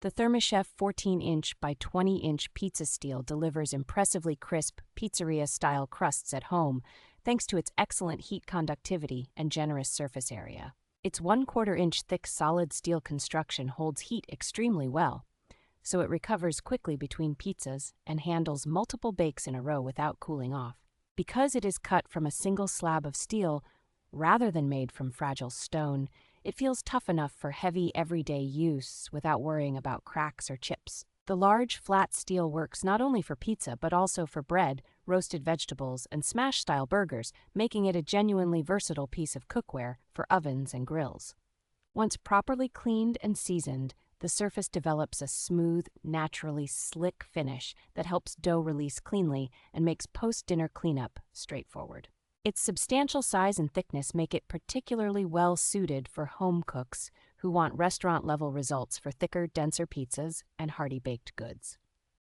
The ThermiChef 14-inch by 20-inch pizza steel delivers impressively crisp, pizzeria-style crusts at home, thanks to its excellent heat conductivity and generous surface area. Its 1/4-inch thick solid steel construction holds heat extremely well, so it recovers quickly between pizzas and handles multiple bakes in a row without cooling off. Because it is cut from a single slab of steel, rather than made from fragile stone, it feels tough enough for heavy, everyday use without worrying about cracks or chips. The large, flat steel works not only for pizza but also for bread, roasted vegetables, and smash-style burgers, making it a genuinely versatile piece of cookware for ovens and grills. Once properly cleaned and seasoned, the surface develops a smooth, naturally slick finish that helps dough release cleanly and makes post-dinner cleanup straightforward. Its substantial size and thickness make it particularly well-suited for home cooks who want restaurant-level results for thicker, denser pizzas and hearty baked goods.